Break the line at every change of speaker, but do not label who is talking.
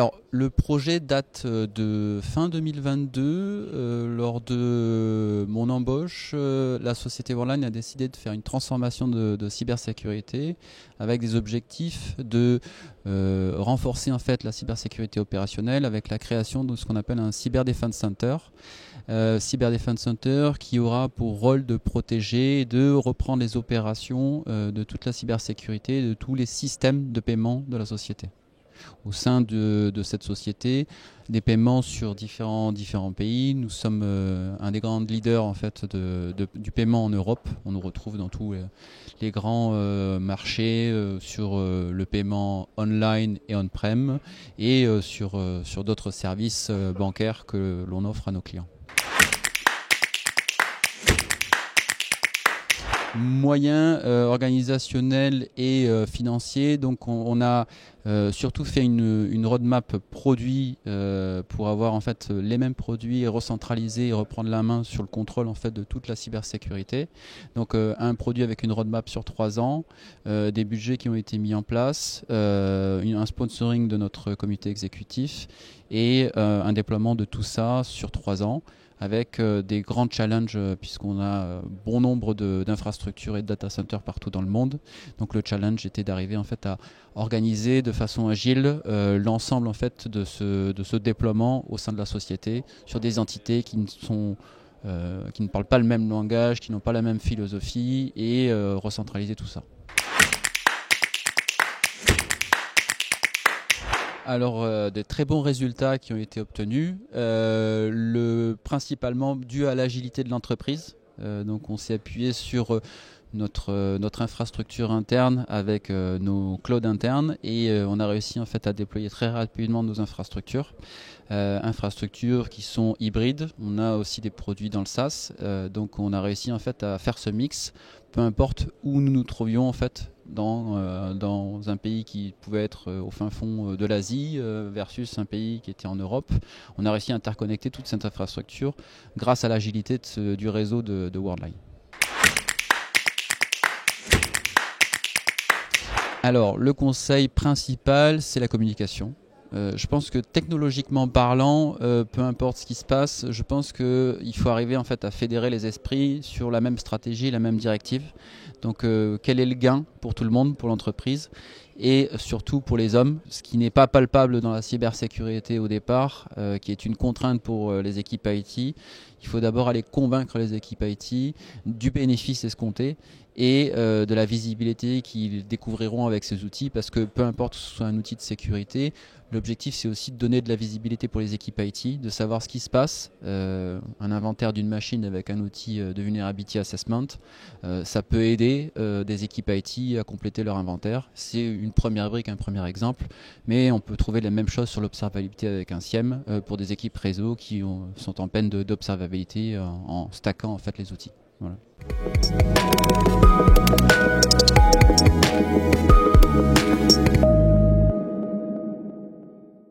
Alors, le projet date de fin 2022. Lors de mon embauche, la société Worldline a décidé de faire une transformation de cybersécurité avec des objectifs de renforcer en fait la cybersécurité opérationnelle avec la création de ce qu'on appelle un Cyber Defense Center. Cyber Defense Center qui aura pour rôle de protéger et de reprendre les opérations de toute la cybersécurité, de tous les systèmes de paiement de la société. Au sein de cette société, des paiements sur différents pays. Nous sommes un des grands leaders en fait, du paiement en Europe. On nous retrouve dans tous les grands marchés sur le paiement online et on-prem et sur d'autres services bancaires que l'on offre à nos clients. Moyens organisationnels et financiers. Donc on a surtout fait une roadmap produit pour avoir en fait les mêmes produits et recentraliser et reprendre la main sur le contrôle en fait de toute la cybersécurité. Donc un produit avec une roadmap sur 3 ans, des budgets qui ont été mis en place, un sponsoring de notre comité exécutif et un déploiement de tout ça sur 3 ans. Avec des grands challenges puisqu'on a bon nombre d'infrastructures et de data centers partout dans le monde. Donc le challenge était d'arriver en fait à organiser de façon agile l'ensemble en fait de ce déploiement au sein de la société sur des entités qui ne parlent pas le même langage, qui n'ont pas la même philosophie et recentraliser tout ça. Alors, des très bons résultats qui ont été obtenus, principalement dû à l'agilité de l'entreprise. Donc on s'est appuyé sur notre infrastructure interne avec nos clouds internes et on a réussi en fait à déployer très rapidement nos infrastructures qui sont hybrides. On a aussi des produits dans le SaaS, donc on a réussi en fait à faire ce mix, peu importe où nous nous trouvions en fait dans un pays qui pouvait être au fin fond de l'Asie versus un pays qui était en Europe. On a réussi à interconnecter toute cette infrastructure grâce à l'agilité du réseau de Worldline. Alors, le conseil principal, c'est la communication. Je pense que technologiquement parlant, peu importe ce qui se passe, je pense qu'il faut arriver en fait à fédérer les esprits sur la même stratégie, la même directive. Donc quel est le gain pour tout le monde, pour l'entreprise et surtout pour les hommes, ce qui n'est pas palpable dans la cybersécurité au départ, qui est une contrainte pour les équipes IT. Il faut d'abord aller convaincre les équipes IT du bénéfice escompté et de la visibilité qu'ils découvriront avec ces outils, parce que peu importe que ce soit un outil de sécurité, l'objectif c'est aussi de donner de la visibilité pour les équipes IT, de savoir ce qui se passe. Un inventaire d'une machine avec un outil de vulnerability assessment, ça peut aider des équipes IT à compléter leur inventaire. C'est une première brique, un premier exemple, mais on peut trouver la même chose sur l'observabilité avec un SIEM pour des équipes réseau qui sont en peine d'observabilité en stackant en fait les outils. Voilà.